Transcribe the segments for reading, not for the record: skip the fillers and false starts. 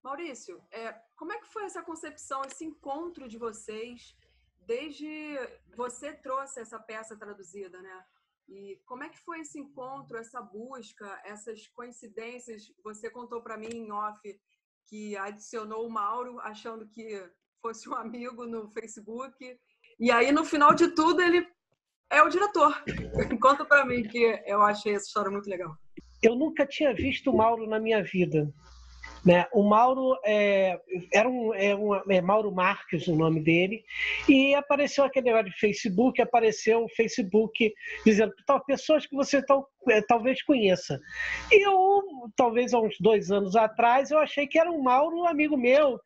Maurício, como é que foi essa concepção, esse encontro de vocês, desde você trouxe essa peça traduzida, né? E como é que foi esse encontro, essa busca, essas coincidências? Você contou para mim em off que adicionou o Mauro achando que fosse um amigo no Facebook. E aí, no final de tudo, ele é o diretor. Conta para mim, que eu achei essa história muito legal. Eu nunca tinha visto o Mauro na minha vida. Né? O Mauro Mauro Marques, o nome dele, e apareceu aquele negócio de Facebook, apareceu o Facebook dizendo pessoas que você talvez conheça. E eu, talvez há uns 2 anos atrás, eu achei que era um Mauro, um amigo meu,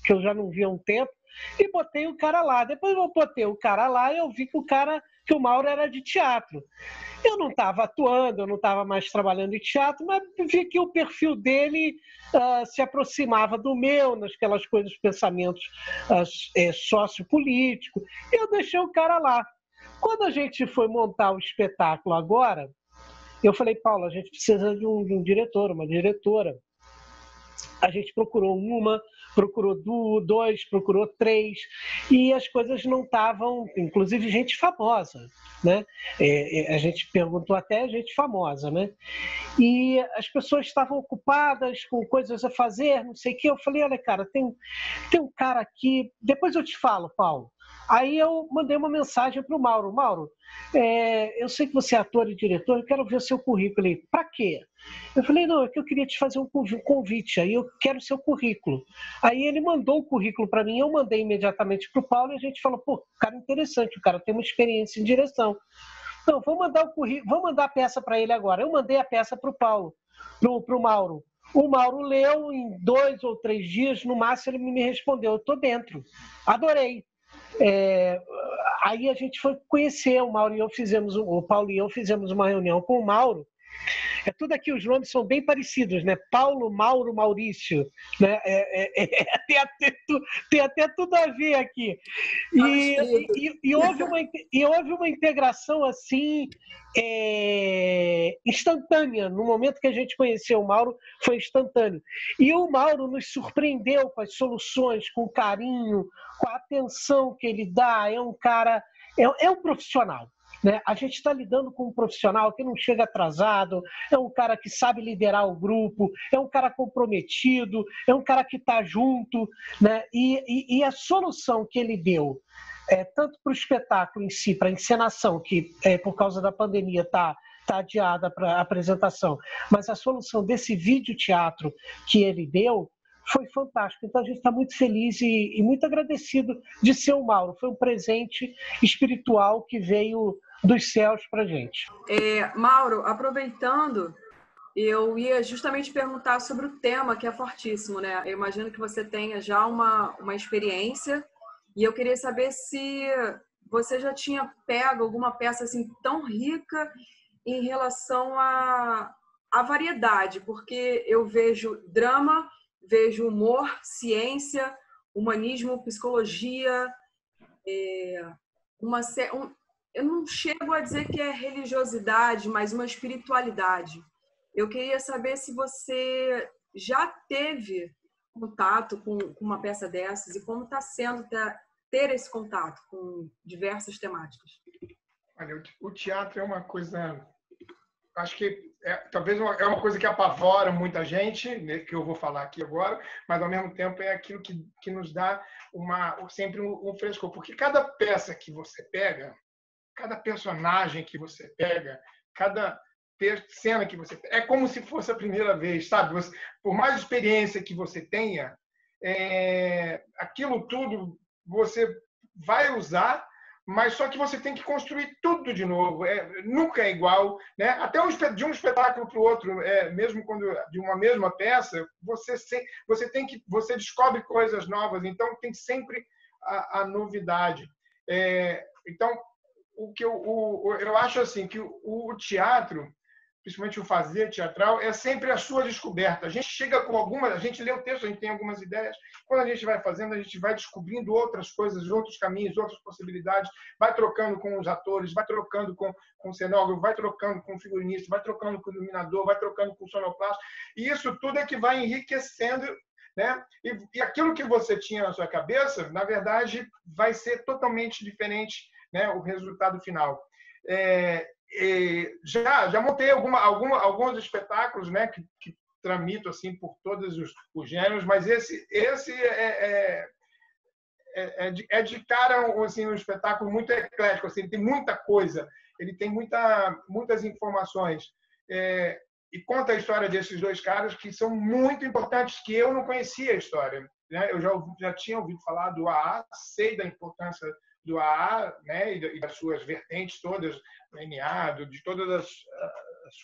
que eu já não via há um tempo, e botei o cara lá. Depois eu botei o cara lá e eu vi que o Mauro era de teatro. Eu não estava atuando, eu não estava mais trabalhando em teatro, mas vi que o perfil dele se aproximava do meu, naquelas coisas, pensamentos sociopolíticos. Eu deixei o cara lá. Quando a gente foi montar o espetáculo agora, eu falei, Paulo, a gente precisa de um diretor, uma diretora. A gente procurou uma, procurou 2, procurou 3, e as coisas não estavam, inclusive gente famosa, né? A gente perguntou até gente famosa, né? E as pessoas estavam ocupadas com coisas a fazer, não sei o quê. Eu falei, olha, cara, tem um cara aqui, depois eu te falo, Paulo. Aí eu mandei uma mensagem para o Mauro. Mauro, eu sei que você é ator e diretor, eu quero ver o seu currículo. Ele, para quê? Eu falei, não, é que eu queria te fazer um convite, aí eu quero o seu currículo. Aí ele mandou o currículo para mim, eu mandei imediatamente para o Paulo e a gente falou, pô, cara interessante, o cara tem uma experiência em direção. Então, vamos mandar a peça para ele agora. Eu mandei a peça para o Paulo, para o Mauro. O Mauro leu em 2 ou 3 dias, no máximo ele me respondeu, eu estou dentro, adorei. Aí a gente foi conhecer o Mauro e o Paulo e eu fizemos uma reunião com o Mauro. Tudo aqui, os nomes são bem parecidos, né? Paulo, Mauro, Maurício, né? Tem até tudo a ver aqui. E houve uma integração assim instantânea. No momento que a gente conheceu o Mauro, foi instantâneo. E o Mauro nos surpreendeu com as soluções, com o carinho, com a atenção que ele dá. É um cara, é um profissional. Né? A gente está lidando com um profissional que não chega atrasado, é um cara que sabe liderar o grupo, é um cara comprometido, é um cara que está junto, né? E a solução que ele deu, tanto para o espetáculo em si, para a encenação, que por causa da pandemia está adiada para a apresentação, mas a solução desse videoteatro que ele deu foi fantástico. Então a gente está muito feliz e muito agradecido de ser o Mauro. Foi um presente espiritual que veio dos céus para a gente. Mauro, aproveitando, eu ia justamente perguntar sobre o tema, que é fortíssimo, né? Eu imagino que você tenha já uma experiência, e eu queria saber se você já tinha pego alguma peça assim tão rica em relação à variedade, porque eu vejo drama, vejo humor, ciência, humanismo, psicologia, eu não chego a dizer que é religiosidade, mas uma espiritualidade. Eu queria saber se você já teve contato com uma peça dessas e como está sendo ter esse contato com diversas temáticas. Olha, o teatro é uma coisa, acho que talvez é uma coisa que apavora muita gente, né, que eu vou falar aqui agora, mas ao mesmo tempo é aquilo que nos dá sempre um frescor, porque cada peça que você pega, cada personagem que você pega, cada cena que você pega, é como se fosse a primeira vez, sabe? Por mais experiência que você tenha, aquilo tudo você vai usar, mas só que você tem que construir tudo de novo. Nunca é igual, né? Até de um espetáculo para o outro, mesmo quando de uma mesma peça, você descobre coisas novas. Então tem sempre a novidade. Então o que eu acho assim que o teatro, principalmente o fazer teatral, é sempre a sua descoberta. A gente chega com a gente lê o texto, a gente tem algumas ideias. Quando a gente vai fazendo, a gente vai descobrindo outras coisas, outros caminhos, outras possibilidades, vai trocando com os atores, vai trocando com o cenógrafo, vai trocando com o figurinista, vai trocando com o iluminador, vai trocando com o sonoplasta. E isso tudo é que vai enriquecendo né? E aquilo que você tinha na sua cabeça, na verdade, vai ser totalmente diferente, né? O resultado final. Já montei alguns espetáculos, né? Que tramito assim por todos os gêneros, mas esse é de cara assim, um espetáculo muito eclético, assim, ele tem muita coisa, ele tem muitas informações. E conta a história desses dois caras que são muito importantes, que eu não conhecia a história, né? Eu já tinha ouvido falar do AA, sei da importância do AA, né? E das suas vertentes todas, do NA, de todas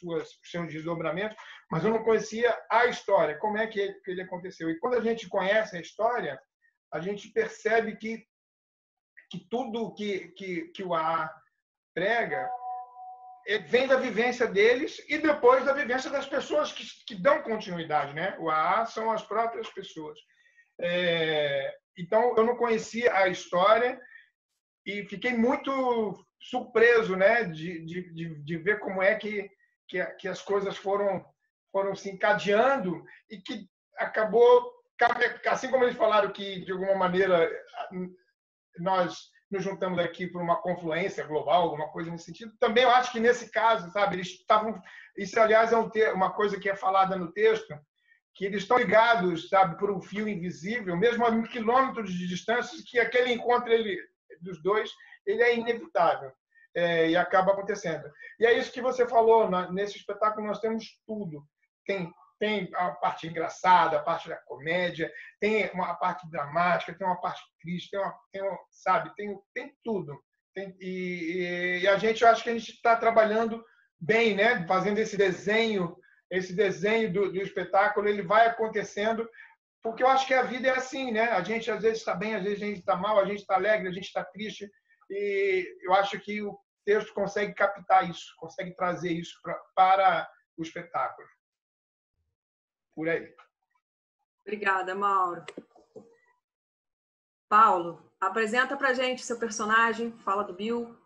os seus desdobramentos, mas eu não conhecia a história, como é que ele aconteceu. E quando a gente conhece a história, a gente percebe que tudo que o AA prega vem da vivência deles e depois da vivência das pessoas que dão continuidade, né? O AA são as próprias pessoas. Então, eu não conhecia a história e fiquei muito surpreso, né? De ver como é que as coisas foram se encadeando e que acabou, assim como eles falaram que, de alguma maneira, nós nos juntamos aqui por uma confluência global, alguma coisa nesse sentido. Também eu acho que nesse caso, sabe, eles estavam... Isso, aliás, é uma coisa que é falada no texto, que eles estão ligados, sabe, por um fio invisível, mesmo a quilômetros de distância, que aquele encontro dos dois ele é inevitável e acaba acontecendo. E é isso que você falou, nesse espetáculo nós temos tudo. Tem a parte engraçada, a parte da comédia, tem uma parte dramática, tem uma parte triste, tem tudo. E a gente, eu acho que a gente está trabalhando bem, né? Fazendo esse desenho do espetáculo, ele vai acontecendo, porque eu acho que a vida é assim, né? A gente às vezes está bem, às vezes a gente está mal, a gente está alegre, a gente está triste, e eu acho que o texto consegue captar isso, consegue trazer isso para o espetáculo. Por aí. Obrigada, Mauro. Paulo, apresenta pra gente seu personagem, fala do Bill.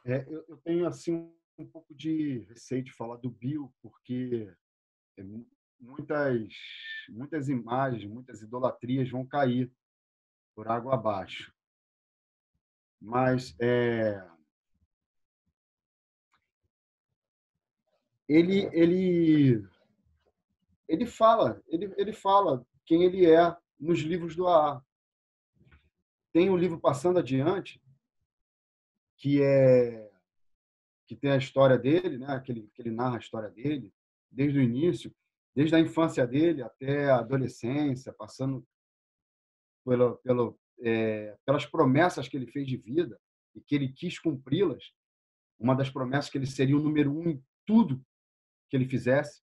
Eu tenho assim um pouco de receio de falar do Bill, porque muitas imagens, muitas idolatrias vão cair por água abaixo. Mas ele fala quem ele é nos livros do AA. Tem o livro Passando Adiante, que tem a história dele, né? que ele narra a história dele desde o início, desde a infância dele até a adolescência, passando pelas promessas que ele fez de vida e que ele quis cumpri-las. Uma das promessas que ele seria o número 1 em tudo que ele fizesse.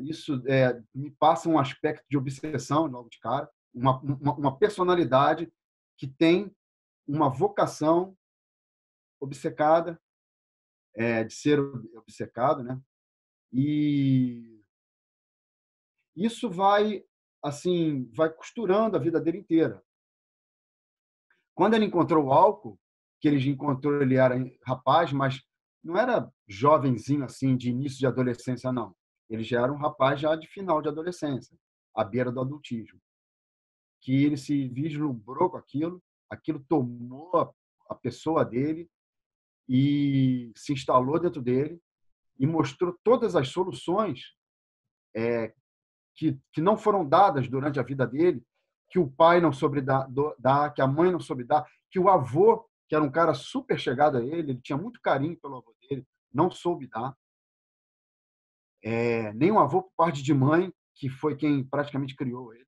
Isso me passa um aspecto de obsessão logo de cara, uma personalidade que tem uma vocação obcecada, de ser obcecado, né? E isso vai costurando a vida dele inteira. Quando ele encontrou o álcool, ele era rapaz, mas não era jovenzinho assim de início de adolescência, não. Ele já era um rapaz já de final de adolescência, à beira do adultismo. Que ele se vislumbrou com aquilo tomou a pessoa dele e se instalou dentro dele e mostrou todas as soluções que não foram dadas durante a vida dele, que o pai não soube dar, que a mãe não soube dar, que o avô, que era um cara super chegado a ele tinha muito carinho pelo avô dele, não soube dar. Nem um avô por parte de mãe, que foi quem praticamente criou ele.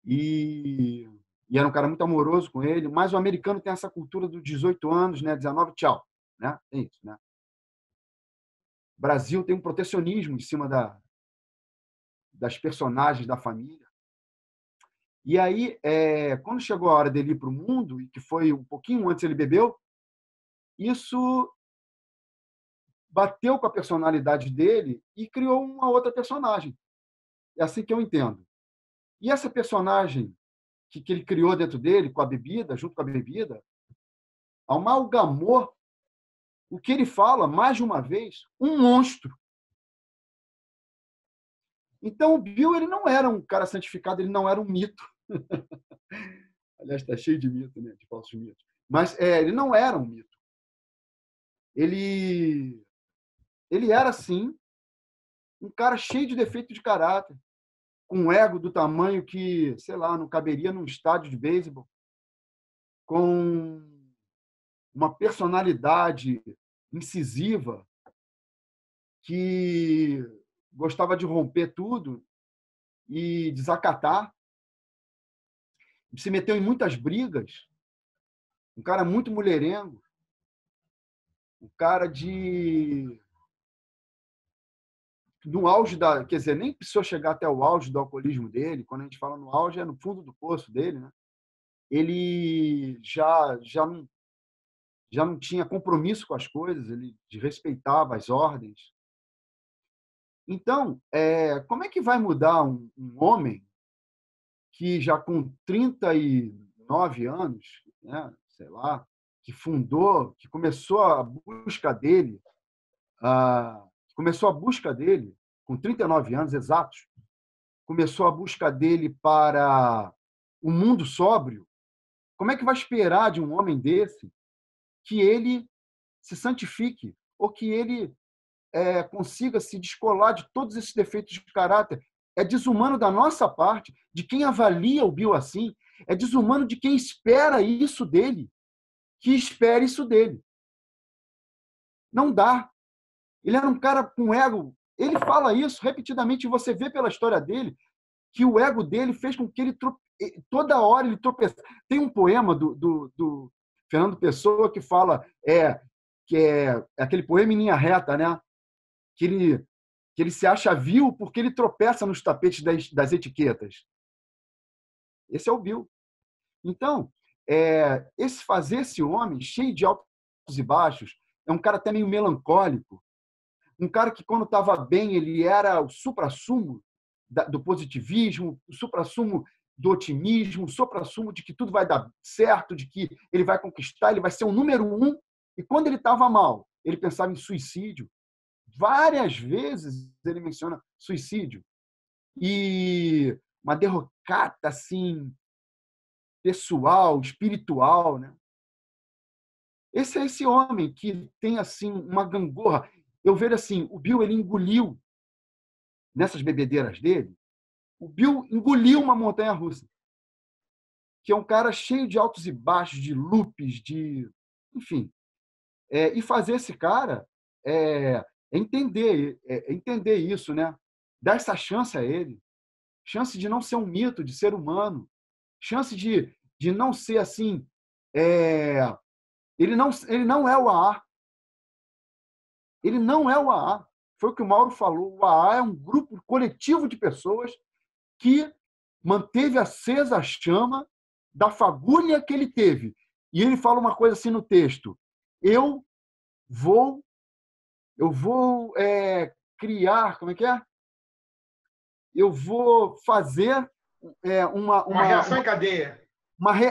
E era um cara muito amoroso com ele, mas o americano tem essa cultura dos 18 anos, né? 19, tchau. Né? Tem isso, né? O Brasil tem um protecionismo em cima das personagens da família. E aí, quando chegou a hora dele ir para o mundo, e que foi um pouquinho antes ele bebeu, isso bateu com a personalidade dele e criou uma outra personagem. É assim que eu entendo. E essa personagem que ele criou dentro dele, com a bebida, junto com a bebida, amalgamou o que ele fala, mais de uma vez, um monstro. Então, o Bill ele não era um cara santificado, ele não era um mito. Aliás, está cheio de mito, né? De falsos mitos. Mas ele não era um mito. Ele era, sim, um cara cheio de defeito de caráter, com um ego do tamanho que, sei lá, não caberia num estádio de beisebol, com uma personalidade incisiva, que gostava de romper tudo e desacatar, se meteu em muitas brigas, um cara muito mulherengo, um cara no auge quer dizer, nem precisou chegar até o auge do alcoolismo dele. Quando a gente fala no auge, é no fundo do poço dele, né? Ele já não tinha compromisso com as coisas, ele desrespeitava as ordens. Então, como é que vai mudar um homem que já com 39 anos, né, sei lá, que começou a busca dele, com 39 anos exatos, começou a busca dele para o mundo sóbrio? Como é que vai esperar de um homem desse que ele se santifique ou que ele consiga se descolar de todos esses defeitos de caráter? É desumano da nossa parte, de quem avalia o Bill assim, é desumano de quem espera isso dele, que espere isso dele. Não dá. Ele era um cara com ego. Ele fala isso repetidamente, e você vê pela história dele que o ego dele fez com que ele toda hora ele tropeçasse. Tem um poema do Fernando Pessoa que fala que é aquele poema em linha reta, né? Que ele se acha vil porque ele tropeça nos tapetes das etiquetas. Esse é o Bill. Então, fazer esse homem cheio de altos e baixos, é um cara até meio melancólico, um cara que, quando estava bem, ele era o suprassumo do positivismo, o suprassumo do otimismo, o suprassumo de que tudo vai dar certo, de que ele vai conquistar, ele vai ser o número 1. E quando ele estava mal, ele pensava em suicídio. Várias vezes ele menciona suicídio. E uma derrocata assim, pessoal, espiritual, né? Esse é esse homem que tem assim uma gangorra. Eu vejo assim, o Bill ele engoliu nessas bebedeiras dele, o Bill engoliu uma montanha-russa, que é um cara cheio de altos e baixos, de loops, enfim. E fazer esse cara entender isso, né? Dar essa chance a ele, chance de não ser um mito, de ser humano, chance de não ser assim. Ele não é o AA. Ele não é o AA. Foi o que o Mauro falou. O AA é um grupo coletivo de pessoas que manteve acesa a chama da fagulha que ele teve. E ele fala uma coisa assim no texto: eu vou criar, como é que é? Eu vou fazer uma reação em cadeia.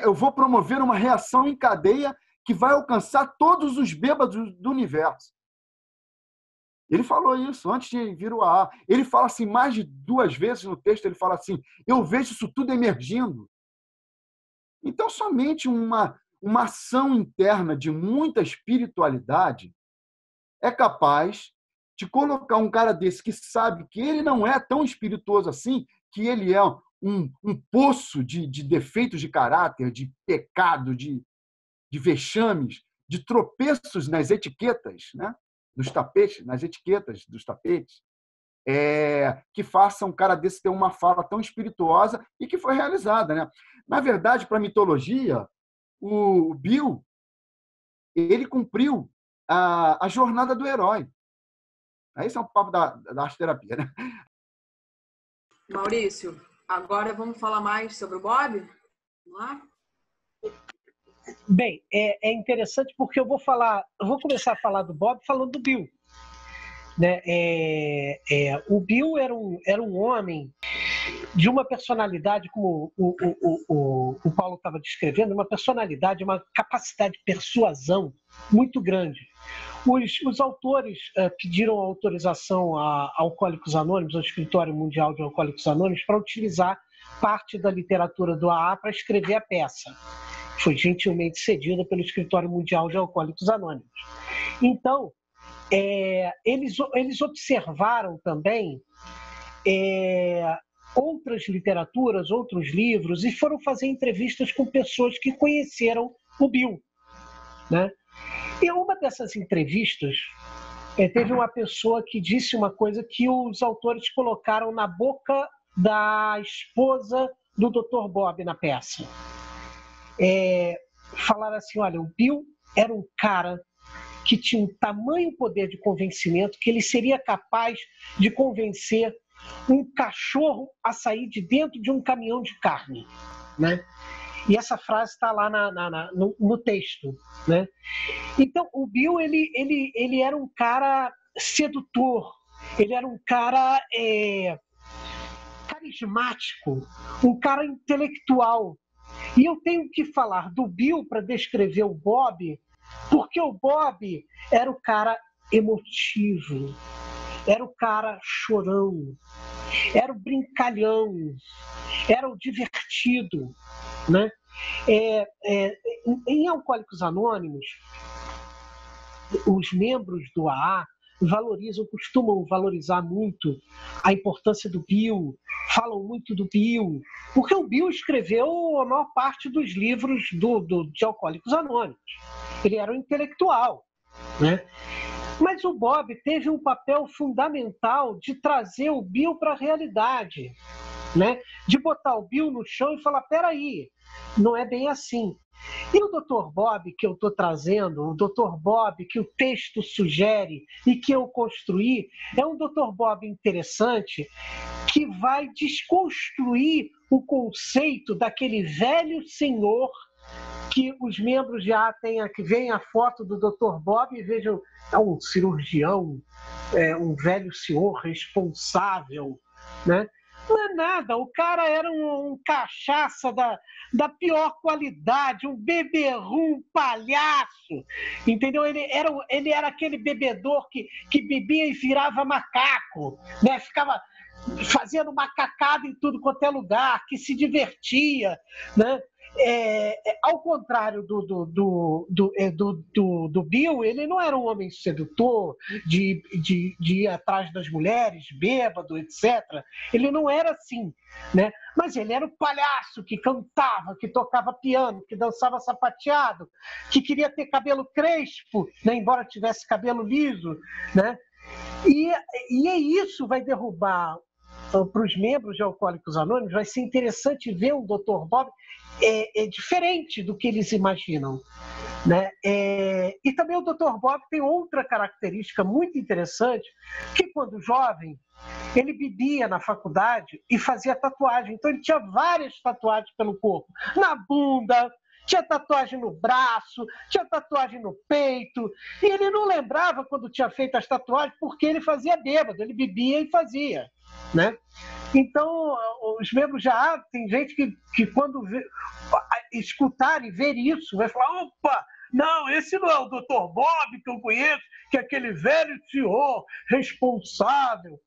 Eu vou promover uma reação em cadeia que vai alcançar todos os bêbados do universo. Ele falou isso antes de vir o AA. Ele fala assim mais de 2 vezes no texto, ele fala assim: eu vejo isso tudo emergindo. Então, somente uma ação interna de muita espiritualidade é capaz de colocar um cara desse que sabe que ele não é tão espirituoso assim, que ele é um poço de defeitos de caráter, de pecado, de vexames, de tropeços nas etiquetas, né? Dos tapetes, nas etiquetas dos tapetes, que faça um cara desse ter uma fala tão espirituosa e que foi realizada, né? Na verdade, para a mitologia, o Bill ele cumpriu a jornada do herói. Esse é um papo da arte-terapia, né? Maurício, agora vamos falar mais sobre o Bob? Vamos lá? Bem, é interessante porque eu vou começar a falar do Bob falando do Bill. Né? O Bill era um homem de uma personalidade, como o Paulo estava descrevendo, uma personalidade, uma capacidade de persuasão muito grande. Os autores pediram autorização a Alcoólicos Anônimos, ao Escritório Mundial de Alcoólicos Anônimos, para utilizar parte da literatura do AA para escrever a peça. Foi gentilmente cedida pelo Escritório Mundial de Alcoólicos Anônimos. Então, eles observaram também outras literaturas, outros livros, e foram fazer entrevistas com pessoas que conheceram o Bill, né? E uma dessas entrevistas, teve uma pessoa que disse uma coisa que os autores colocaram na boca da esposa do Dr. Bob na peça. Falaram assim, olha, o Bill era um cara que tinha um tamanho poder de convencimento que ele seria capaz de convencer um cachorro a sair de dentro de um caminhão de carne, né? E essa frase está lá no texto, né? Então, o Bill, ele era um cara sedutor, ele era um cara carismático, um cara intelectual. E eu tenho que falar do Bill para descrever o Bob, porque o Bob era o cara emotivo, era o cara chorão, era o brincalhão, era o divertido, né? Em Alcoólicos Anônimos, os membros do AA costumam valorizar muito a importância do Bill, falam muito do Bill, porque o Bill escreveu a maior parte dos livros de Alcoólicos Anônimos. Ele era um intelectual, né? Mas o Bob teve um papel fundamental de trazer o Bill para a realidade, né? De botar o Bill no chão e falar, peraí, não é bem assim. E o Dr. Bob que eu estou trazendo, o Dr. Bob que o texto sugere e que eu construí, é um Dr. Bob interessante que vai desconstruir o conceito daquele velho senhor que os membros já têm, que veem a foto do Dr. Bob e vejam, é um cirurgião, um velho senhor responsável, né? Não é nada, o cara era um cachaça da pior qualidade, um beberrum, um palhaço, entendeu? Ele era aquele bebedor que bebia e virava macaco, né? Ficava fazendo macacada em tudo quanto é lugar, que se divertia, né? Ao contrário do Bill, ele não era um homem sedutor, de ir atrás das mulheres, bêbado, etc. Ele não era assim, né? Mas ele era o palhaço que cantava, que tocava piano, que dançava sapateado, que queria ter cabelo crespo, né? Embora tivesse cabelo liso, né? E isso vai derrubar para os membros de Alcoólicos Anônimos. Vai ser interessante ver um Dr. Bob diferente do que eles imaginam, né? E também o Dr. Bob tem outra característica muito interessante, que quando jovem, ele bebia na faculdade e fazia tatuagem. Então ele tinha várias tatuagens pelo corpo, na bunda, tinha tatuagem no braço, tinha tatuagem no peito, e ele não lembrava quando tinha feito as tatuagens porque ele fazia bêbado, ele bebia e fazia, né? Então, os membros já tem gente que quando escutar e ver isso, vai falar, opa, não, esse não é o Dr. Bob que eu conheço, que é aquele velho senhor responsável.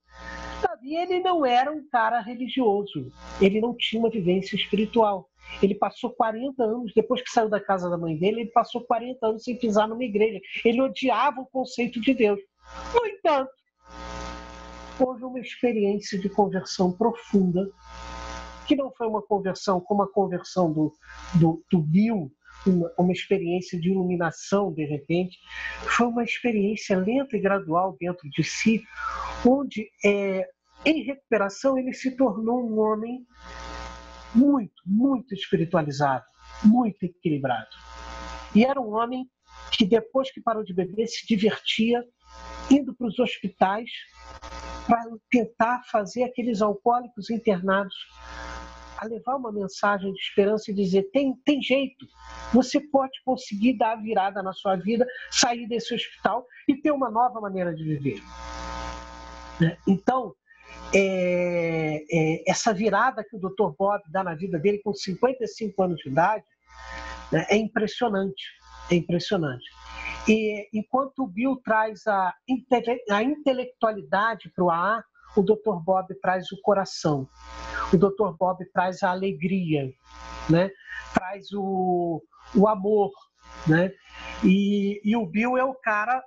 E ele não era um cara religioso, ele não tinha uma vivência espiritual. Ele passou 40 anos, depois que saiu da casa da mãe dele, ele passou 40 anos sem pisar numa igreja. Ele odiava o conceito de Deus. No entanto, houve uma experiência de conversão profunda, que não foi uma conversão como a conversão do Bill, uma experiência de iluminação, de repente. Foi uma experiência lenta e gradual dentro de si, onde, em recuperação, ele se tornou um homem muito, muito espiritualizado, muito equilibrado. E era um homem que, depois que parou de beber, se divertia indo para os hospitais para tentar fazer aqueles alcoólicos internados a levar uma mensagem de esperança e dizer, tem jeito, você pode conseguir dar a virada na sua vida, sair desse hospital e ter uma nova maneira de viver. Então, essa virada que o Dr. Bob dá na vida dele com 55 anos de idade, né, é impressionante, é impressionante. E enquanto o Bill traz a intelectualidade para o AA, o Dr. Bob traz o coração. O Dr. Bob traz a alegria, né? Traz o amor, né? E o Bill é o cara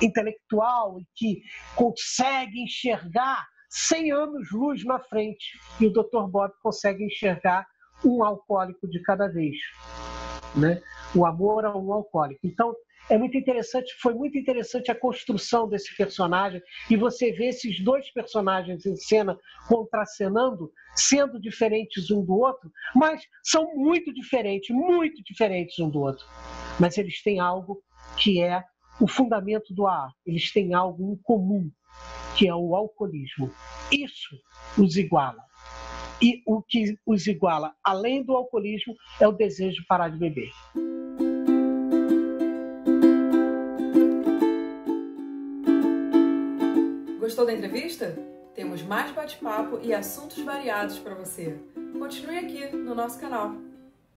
intelectual e que consegue enxergar 100 anos-luz na frente. E o Dr. Bob consegue enxergar um alcoólico de cada vez, né? O amor a um alcoólico. Então, é muito interessante, foi muito interessante a construção desse personagem, e você vê esses dois personagens em cena contracenando, sendo diferentes um do outro, mas são muito diferentes um do outro. Mas eles têm algo que é o fundamento do AA, eles têm algo em comum, que é o alcoolismo. Isso os iguala. E o que os iguala, além do alcoolismo, é o desejo de parar de beber. Gostou da entrevista? Temos mais bate-papo e assuntos variados para você. Continue aqui no nosso canal.